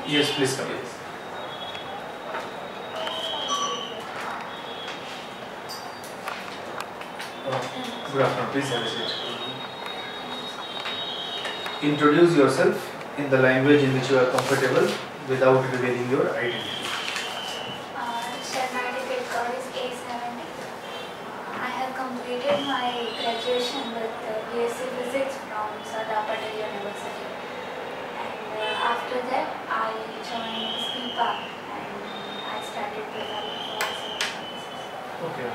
Yes, please come. Yes. Good afternoon. Please have a seat. Introduce yourself in the language in which you are comfortable without revealing your identity. Sharma ticket code is A70. I have completed my graduation with BSc Physics from Sardar Patel University. And after that, I joined SPIPA and I started preparing for civil services. Okay.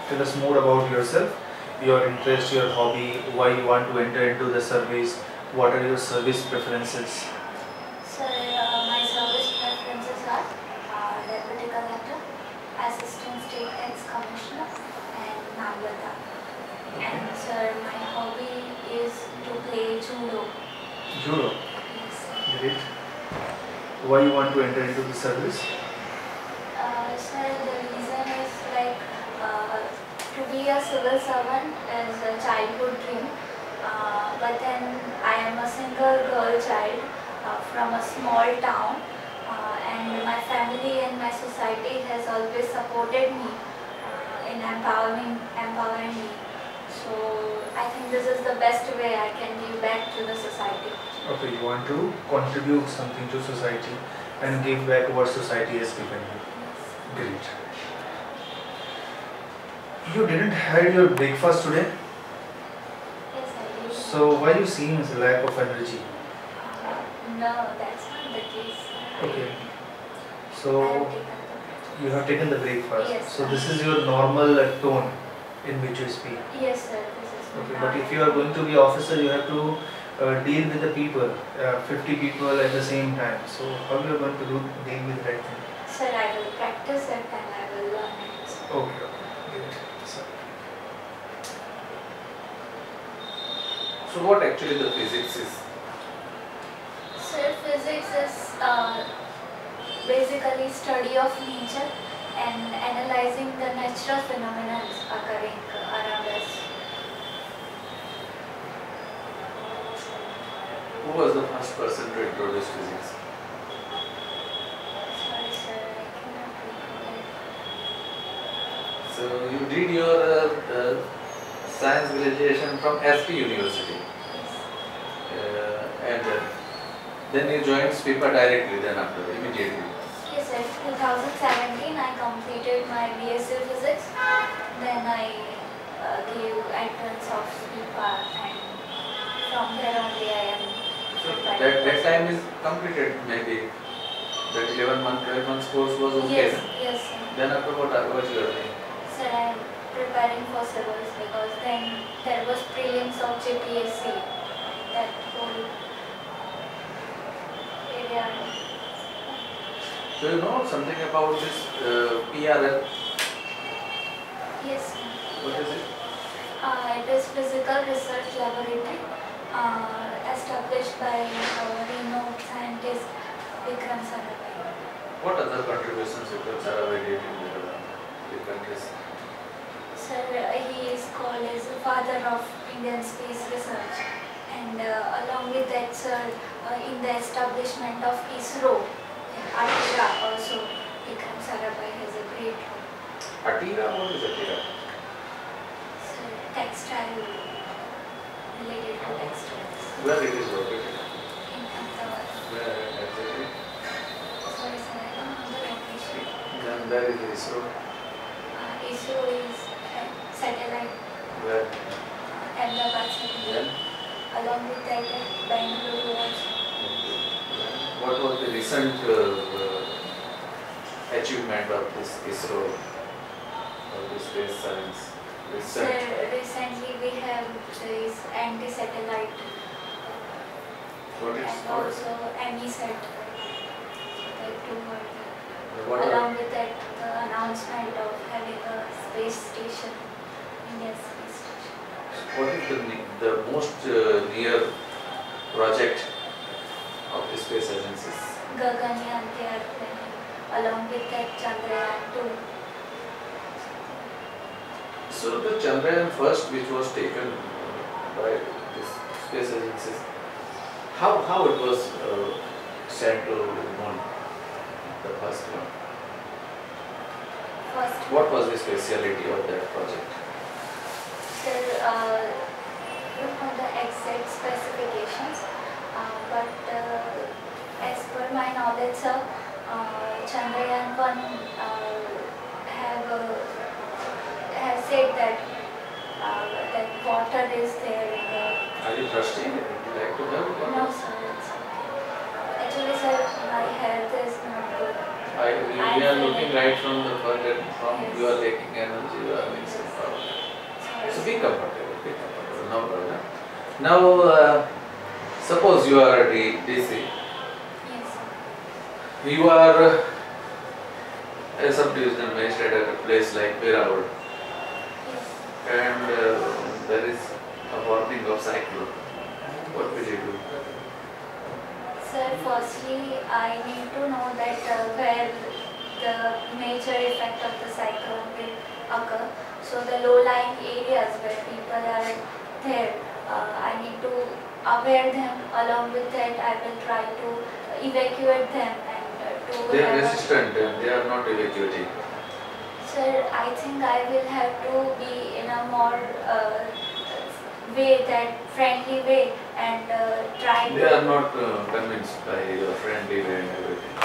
Tell us more about yourself, your interest, your hobby, why you want to enter into the service, what are your service preferences. Sir, my service preferences are Deputy Collector, Assistant State Tax Commissioner, and Nagada. And sir, my hobby is to play judo. Judo. Yes. Great. Why you want to enter into the service? Sir, the reason is like to be a civil servant is a childhood dream. But then I am a single girl child from a small town, and my family and my society has always supported me in empowering me. So I think this is the best way I can give back to the society. Okay, you want to contribute something to society and give back what society has given you. Great. You didn't have your breakfast today, Yes, I do. so why you seem as a lack of energy? No, that's not the case. Okay. I So have taken the you have taken the breakfast. Yes, So sir. this is your normal tone in which you speak. Yes, sir. This is Okay. my But if you are going to be officer, you have to deal with the people, 50 people at the same time. So how you are going to deal with that thing? Sir, I will practice it and I will learn it. Okay. Great. So what actually the physics is? Sir, physics is basically study of nature and analyzing the natural phenomena occurring around us. Who was the first person to introduce physics? Sorry, sir, I cannot recall it. So you did your science graduation from SP University, Yes. and then you joined SPIPA directly. Then after immediately. Yes, sir. 2017, I completed my BSc Physics. Then I gave entrance of SPIPA, and from there only I am So preparing. that time is completed maybe. That 12 months course was okay. Yes, na? yes, sir. Then after what you are doing? Sir, I am preparing for civils because then there was prelims of JPSC. That whole area. So you know something about this PRL? Yes, sir. What is it? It is Physical Research Laboratory established by renowned scientist Vikram Sarabhai. What other contributions Vikram Sarabhai did in the countries? Sir, he is called as the father of Indian space research, and along with that, sir, in the establishment of ISRO, ATIRA also, Vikram Sarabhai has a great role. Atira? What is Atira? Sir, textile related to textiles. Where it is located? In Ahmedabad. Where exactly? Sorry, sir, I don't know the location. Then where is ISRO? ISRO is satellite, Where? Ahmedabad satellite. Then? Along with that, Bangalore also. What was the recent achievement of this ISRO, of the space science Sir, research? recently we have this anti-satellite What is and called? also AMISAT. The two were there. What are, Along with that, the announcement of having a space station, Indian space station. what is the most near project of the space agencies? Gaganyaan, they are planning. Along with that, Chandrayaan 2. So the Chandrayaan first, which was taken by this space agencies, how it was sent to moon, the first one. First, What was the speciality of that project? sir, look on the exact specifications, but as per my knowledge, sir, Chandrayaan 1 have said that that water is there in the. Are you thirsty? Would you like to have one? No, sir. It's okay. Actually, sir, my health is not good. We are looking right from the front and from Yes. you are taking energy, you are having some problem. So be comfortable, no problem. Now, suppose you are a DC, Yes, sir. you are a subdivisional magistrate at a place like Veeraroad, Yes. and there is a warning of cyclone. What will you do? Sir, firstly, I need to know that where the major effect of the cyclone will occur. So the low-lying areas where people are there, I need to aware them. Along with that, I will try to evacuate them and to They are have a- resistant and they are not evacuating. Sir, I think I will have to be in a more way, that friendly way, and try They to. are not convinced by your friendly way and everything.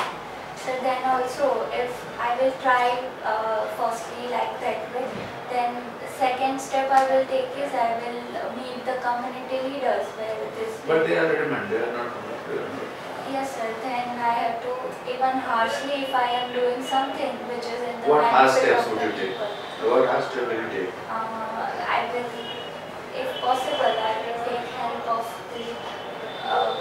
So then also, if I will try firstly like that way, then the second step I will take is I will meet the community leaders where this. But they are adamant, they are not. Yes, sir. Then I have to, even harshly, if I am doing something which is in the What harsh benefit steps of would the you take? people. What harsh step will you take? I will, if possible, I will take help of the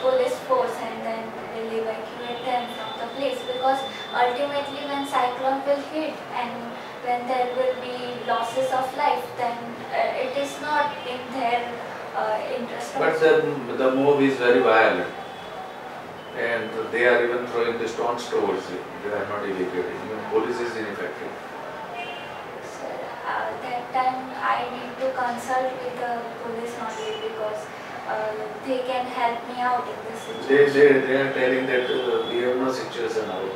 police force and then will evacuate them from the place, because ultimately when cyclone will hit and when there will be losses of life, then it is not in their interest. But also. the mob is very violent and they are even throwing the stones towards you. They are not evacuating. Even police is ineffective. Sir, that time I need to consult with the police only, because they can help me out in this situation. They are telling that we have no situation out.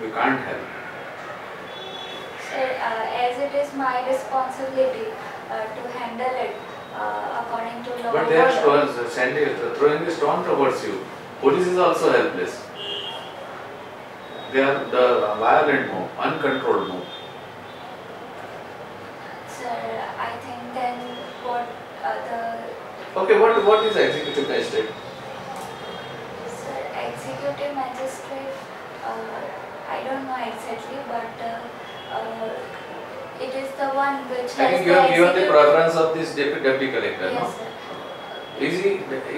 We can't help. Sir, as it is my responsibility to handle it according to law But and they are order. throwing the stone towards you. Police is also helpless. They are the violent mob, uncontrolled mob. Sir, I think then what the Okay, what is executive magistrate? sir, executive magistrate, I don't know exactly, but it is the one which has I think you have given the executive- preference of this deputy collector, no? Yes, sir.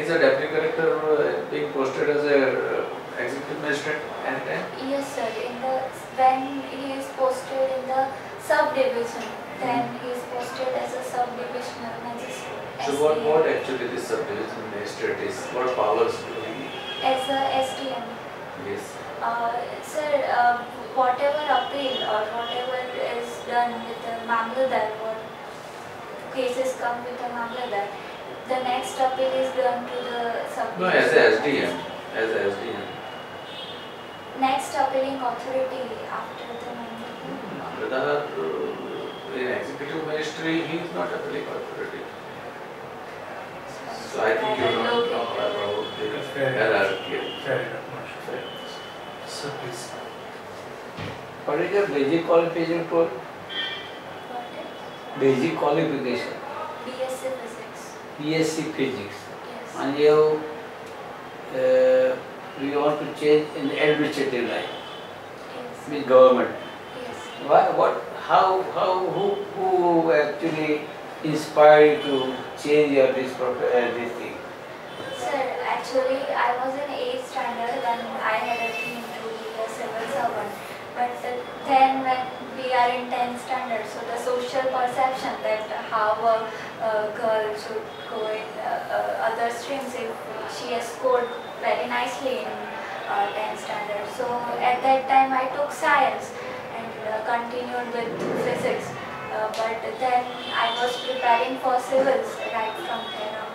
Is a deputy collector being posted as a executive magistrate anytime? Yes, sir. When he is posted in the subdivision, then he is posted as a subdivisional magistrate. So SDM. what actually this subdivision magistrate is? What powers do he? As a SDM. Yes. Sir, whatever appeal or whatever is done with the Mamladar, what cases come with the Mamladar, the next appeal is done to the subdivision. No, as a SDM. As a SDM. Next appealing authority after the Mamladar. Whether in executive magistrate he is not appealing authority. So I think you don't know about the hierarchy. Fair enough, Marshal. Fair enough. Sir, please. What is your basic qualification for? What is? Basic qualification, BSc Physics. BSc Physics. Yes. And you want to change in the administrative line Yes. with government. Yes. Why, what, who actually inspired you to change your this thing? Sir, actually, I was in 8th standard when I had a dream to be a civil servant. But then when we are in 10th standard, so the social perception that how a girl should go in other streams if she has scored very nicely in 10th standard. So at that time I took science and continued with physics. But then I was preparing for civils right from there on.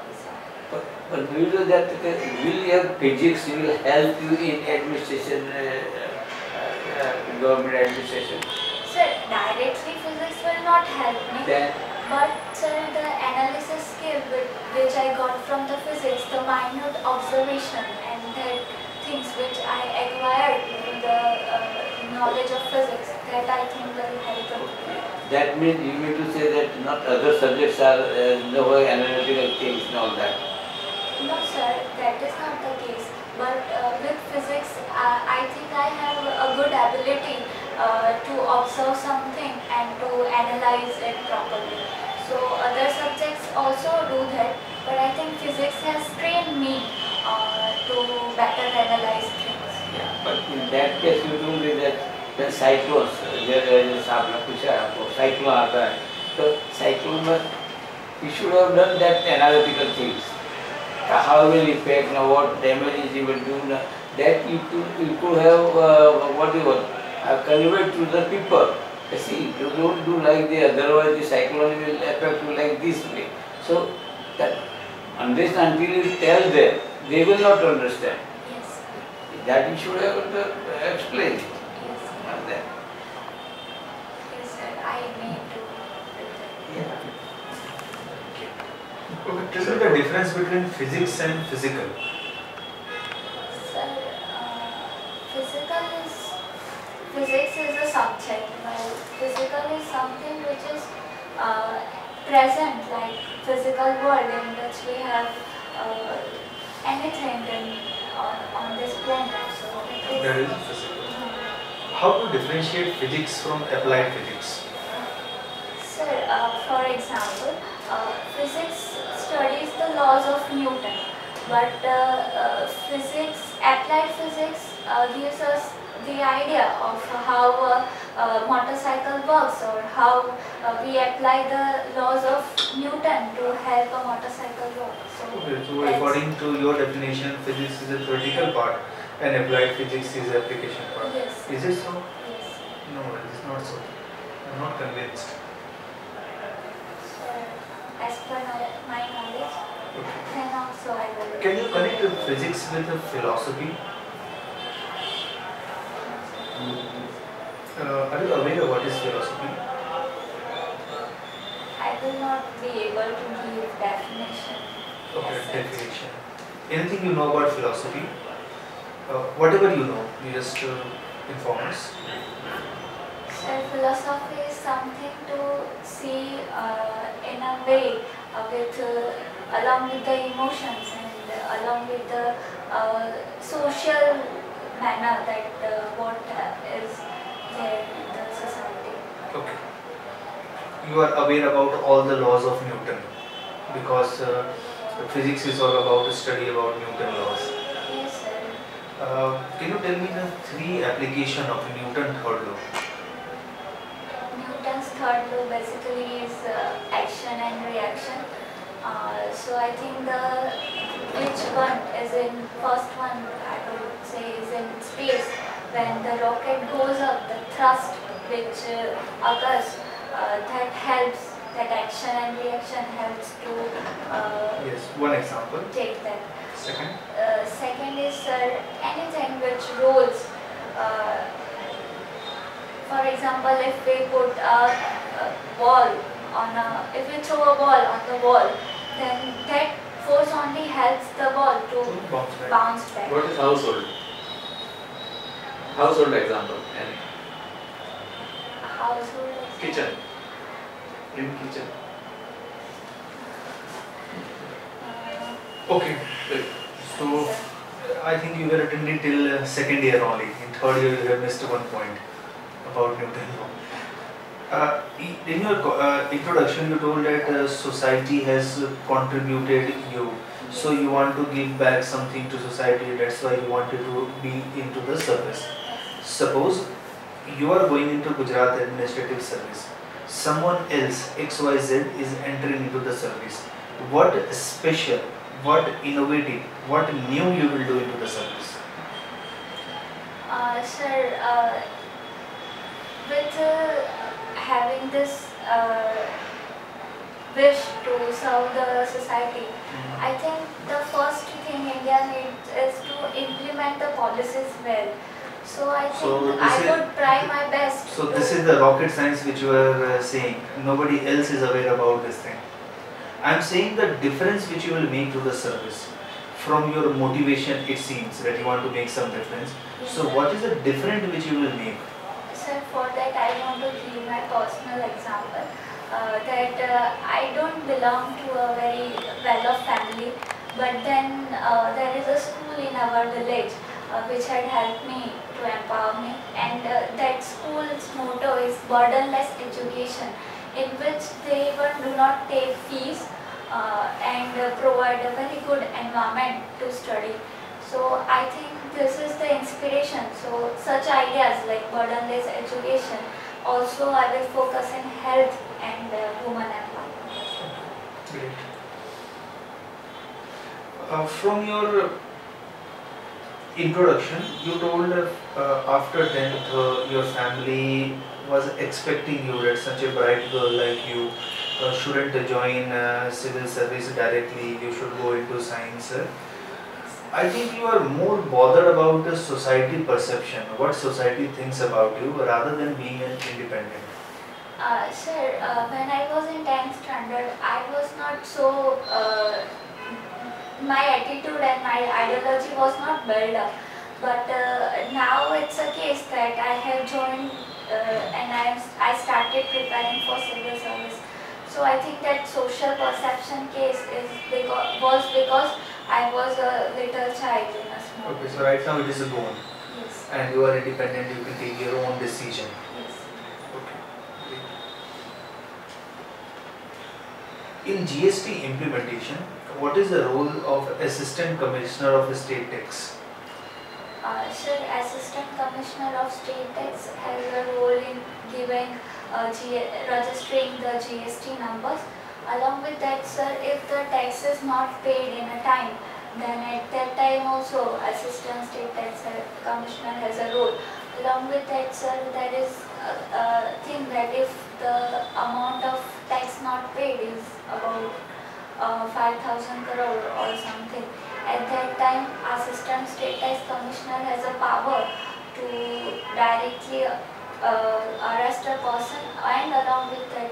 But But do you know that will your physics will help you in administration, government administration? Sir, directly physics will not help me. Then But sir, the analysis skill which I got from the physics, the minute observation and the things which I acquired through the knowledge of physics, that I think will help me. that means you mean to say that not other subjects are no analytical things and all that. No sir, that is not the case. But with physics, I think I have a good ability to observe something and to analyze it properly. So other subjects also do that, but I think physics has trained me to better analyze things. Yeah, but in that case you told me that when cyclones, जैसे आपने पूछा आपको cyclone आता है, तो cyclone में you should have done that analytical things. How will affect, now what damage it will do, now, that you could have what you want, conveyed to the people. See, you don't do like the otherwise the cyclone will affect you like this way. So that unless until you tell them, they will not understand. Yes. That you should have explained. Yes. And then, Yes sir, I need to do that. yeah. Okay, tell me the difference between physics and physical. Sir, physics is a subject, while physical is something which is present, like physical world in which we have anything on this planet. So it That is. is physical. How to differentiate physics from applied physics? Sir, for example, physics studies the laws of Newton, but applied physics gives us the idea of how a motorcycle works, or how we apply the laws of Newton to help a motorcycle work. Okay, so that's- according to your definition, physics is a theoretical part and applied physics is the application part. Yes. Is it so? Yes. No, it is not so. I am not convinced. So, as per my knowledge, Okay. then also I will. Can you connect physics with philosophy? Are you aware of what is philosophy? I will not be able to give definition. Okay, as such. definition. Anything you know about philosophy? Whatever you know, you just inform us. So philosophy is something to see in a way along with the emotions and along with the social manner that what is there in the society. Okay. You are aware about all the laws of Newton because physics is all about the study about Newton laws. Yes, sir. Can you tell me the three application of Newton third law? Newton's third law basically is action and reaction. So I think which one is in first one, I would say, is in space. When the rocket goes up, the thrust which occurs, that action and reaction helps to Yes, one example. take that. Second. Second is anything which rolls. For example, if we put a ball if we throw a ball on the wall, then that force only helps the ball to Bounce back. bounce back. What is household? Household example. And Household is- kitchen. In kitchen. Okay. So I think you were attending till second year only. In third year you have missed one point about Newton law. In your introduction, you told that society has contributed you, so you want to give back something to society. That's why you wanted to be into the service. Suppose you are going into Gujarat Administrative Service. Someone else, XYZ, is entering into the service. What special, what innovative, what new you will do into the service? Sir, with having this wish to serve the society, I think the first thing India needs is to implement the policies well. So I So think this I is- would try my best. So to- this is the rocket science which you are saying. Nobody else is aware about this thing. I am saying the difference which you will make to the service. From your motivation, it seems that you want to make some difference. Yes, So sir. what is the difference which you will make? Sir, for that I want to give my personal example. That I don't belong to a very well-off family, but then there is a school in our village which had helped me to empower me, and that school's motto is burdenless education, in which they even do not take fees and provide a very good environment to study. So I think this is the inspiration. So such ideas like burdenless education, also I will focus in health and women empowerment. Great. From your introduction, you told after 10th your family was expecting you that such a bright girl like you shouldn't join civil service directly, you should go into science. I think you are more bothered about the society perception, what society thinks about you rather than being an independent. Sir, when I was in 10th standard, I was not so, my attitude and my ideology was not built up. But now it's a case that I have joined and I started preparing for civil service. So I think that social perception case was because I was a little child in a small. Okay, so right now it is gone Yes. and you are independent, you can take your own decision. Yes. In GST implementation, what is the role of Assistant Commissioner of State Tax? Sir, Assistant Commissioner of State Tax has a role in giving, registering the GST numbers. Along with that, sir, if the tax is not paid in a time, then at that time also Assistant State Tax Commissioner has a role. Along with that, sir, there is a thing that if the amount of tax not paid is about 5,000 crore or something, at that time Assistant State Tax Commissioner has a power to directly arrest a person, and along with that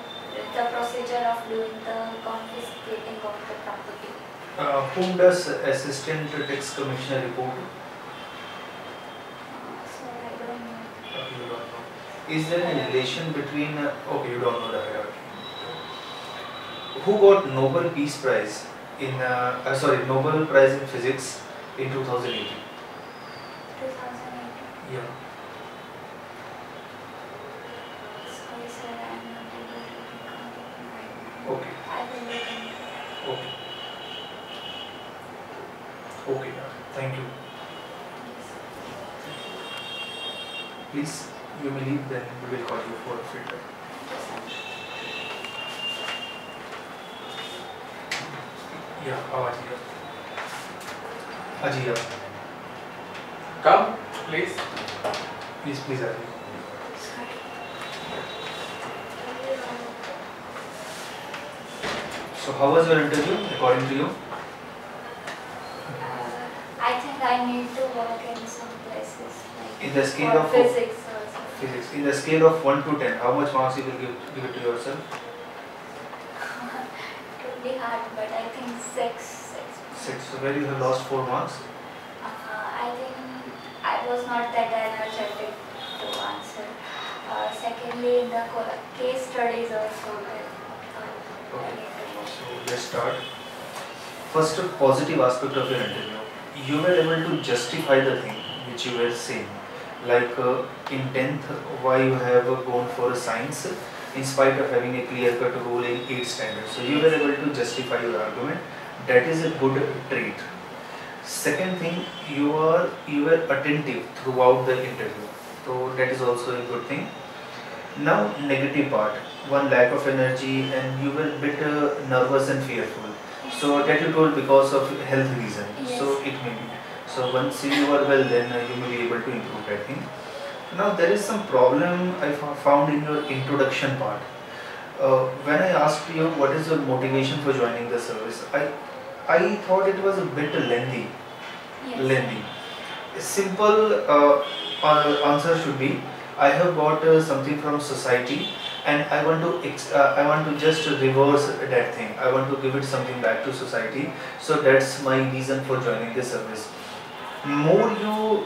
the procedure of doing the confiscating of the property. Whom does Assistant Tax Commissioner report to? So I don't know. You don't know. Is there a relation between, okay, you don't know the hierarchy. Who got Nobel Peace Prize in, Nobel Prize in Physics in 2018? 2008. Yeah. Sorry sir, I am not able to recall it right now. Okay. I will look into it. Okay. Okay. Thank you. Please, you may leave, then we will call you for feedback. Yeah, Ajiya. Ajiya. Come, please. Please, Ajiya. So, how was your interview, according to you? I think I need to work in some places like In the scale for of physics also. physics, in the scale of 1 to 10, how much marks you will give it to yourself? It would be hard, but I think 6. 6. So, where you have lost 4 marks? I think I was not that energetic to answer. Secondly, in the case studies also, I need to work. So, let's start. First, a positive aspect of your interview. You were able to justify the thing which you were saying. Like in 10th, why you have gone for a science in spite of having a clear-cut rule in 8th standard. So, you were able to justify your argument. That is a good trait. Second thing, you were attentive throughout the interview. So, that is also a good thing. Now, negative part. One, lack of energy, and you were a bit nervous and fearful. So that you told because of health reason. Yes. So it may be. So once you are well, then you may be able to improve that thing. Now there is some problem I found in your introduction part. When I asked you what is your motivation for joining the service, I thought it was a bit lengthy. Yes. Lengthy. A simple answer should be, I have got something from society, and I want to just reverse that thing. I want to give it something back to society. So that's my reason for joining the service. More you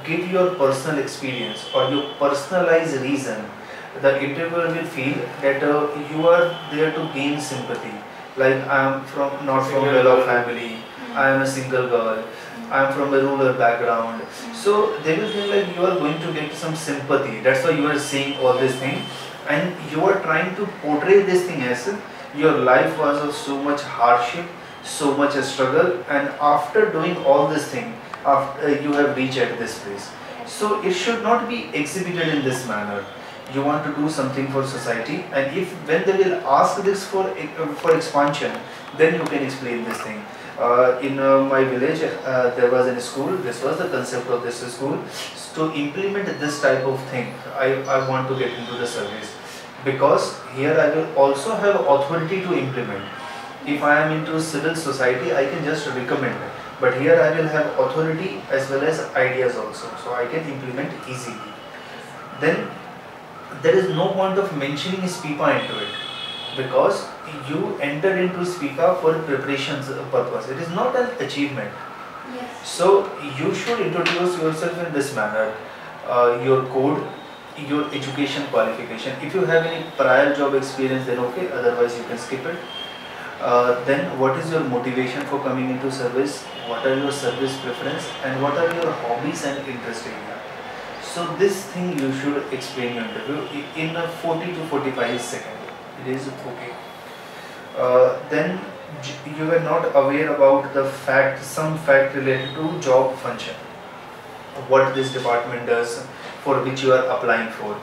give your personal experience or your personalized reason, the interviewer will feel that you are there to gain sympathy. Like, I am from not from well-off family, I am a single girl, I am from a rural background. So they will feel like you are going to get some sympathy. That's why you are saying all this thing, and you are trying to portray this thing as your life was of so much hardship, so much struggle, and after doing all this thing, after you have reached at this place. So it should not be exhibited in this manner. You want to do something for society, and if when they will ask this for expansion, then you can explain this thing. In my village, there was a school. This was the concept of this school. To implement this type of thing, I want to get into the service, because here I will also have authority to implement. If I am into civil society, I can just recommend, but here I will have authority as well as ideas also, so I can implement easily. Then there is no point of mentioning SPIPA into it, because you entered into SPIPA for preparations purpose. It is not an achievement. Yes. So you should introduce yourself in this manner. Your code, your education qualification. If you have any prior job experience, then okay, otherwise you can skip it. Then what is your motivation for coming into service? What are your service preference, and what are your hobbies and interest area? So this thing you should explain in your interview in a 40 to 45 seconds. It is okay. Then you were not aware about the fact, some fact related to job function. What this department does, for which you are applying for.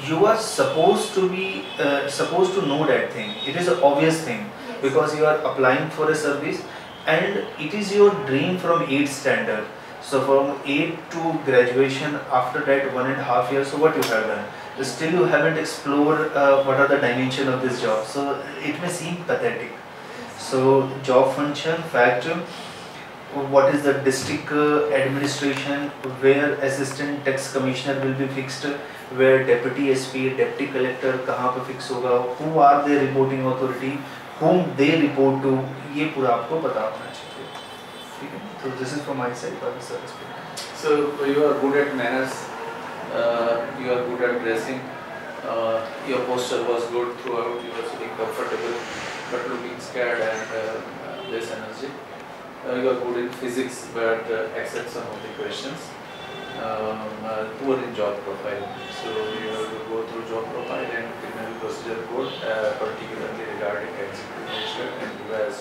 You are supposed to be supposed to know that thing. It is an obvious thing, because you are applying for a service, and it is your dream from 8th standard. So from 8 to graduation, after that 1.5 years, so what you have done? Still you haven't explored what are the dimension of this job. So it may seem pathetic. So job function, fact, what is the district administration, where assistant tax commissioner will be fixed, where deputy SP, deputy collector कहाँ पे fix होगा, who are their reporting authority, whom they report to, ये पूरा आपको पता होना चाहिए. ठीक है? So this is from my side, बाकी sir explain. So you are good at manners, you are good at dressing, your posture was good throughout, you were sitting comfortable but looking scared and less energy. You are good in physics but accept some of the questions. Poor in job profile. So you have to go through job profile and criminal procedure code, particularly regarding executive magistrate and US,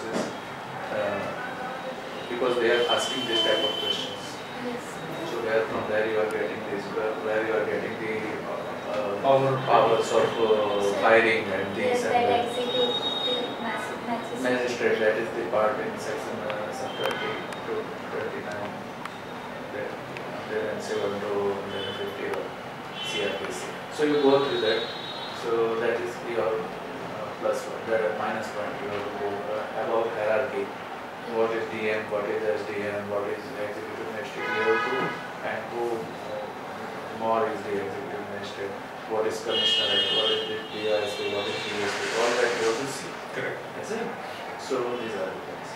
because they are asking this type of questions. Yes. So where from there you are getting this, where you are getting the powers of firing and these Yes, and that that. executive magistrate. Magistrate, that is the part in section 30 to 39, and 7 to 150 of CRPC. So you go through that. So that is your plus one. That minus point you have to go about hierarchy. What is DM, what is SDM, what is executive magistrate level 2, and who more is the executive magistrate, what is commissioner, what is the DISP, what is DSP, all that you have to see. Correct. That's it. So these are the things.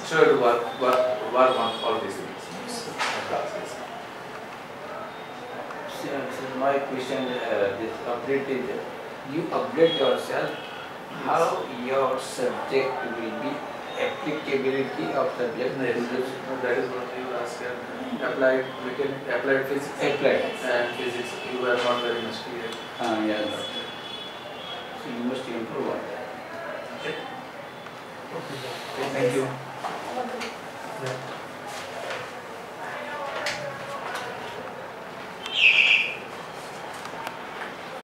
So you have to work on all these things and classes. So my question, this update is, you update yourself how your subject will be, applicability of subject. That is what you ask. Applied, we can applied physics. Applied. And physics, you were not very much clear. Yeah. So you must improve on that. Okay. Thank you. Okay. Yeah.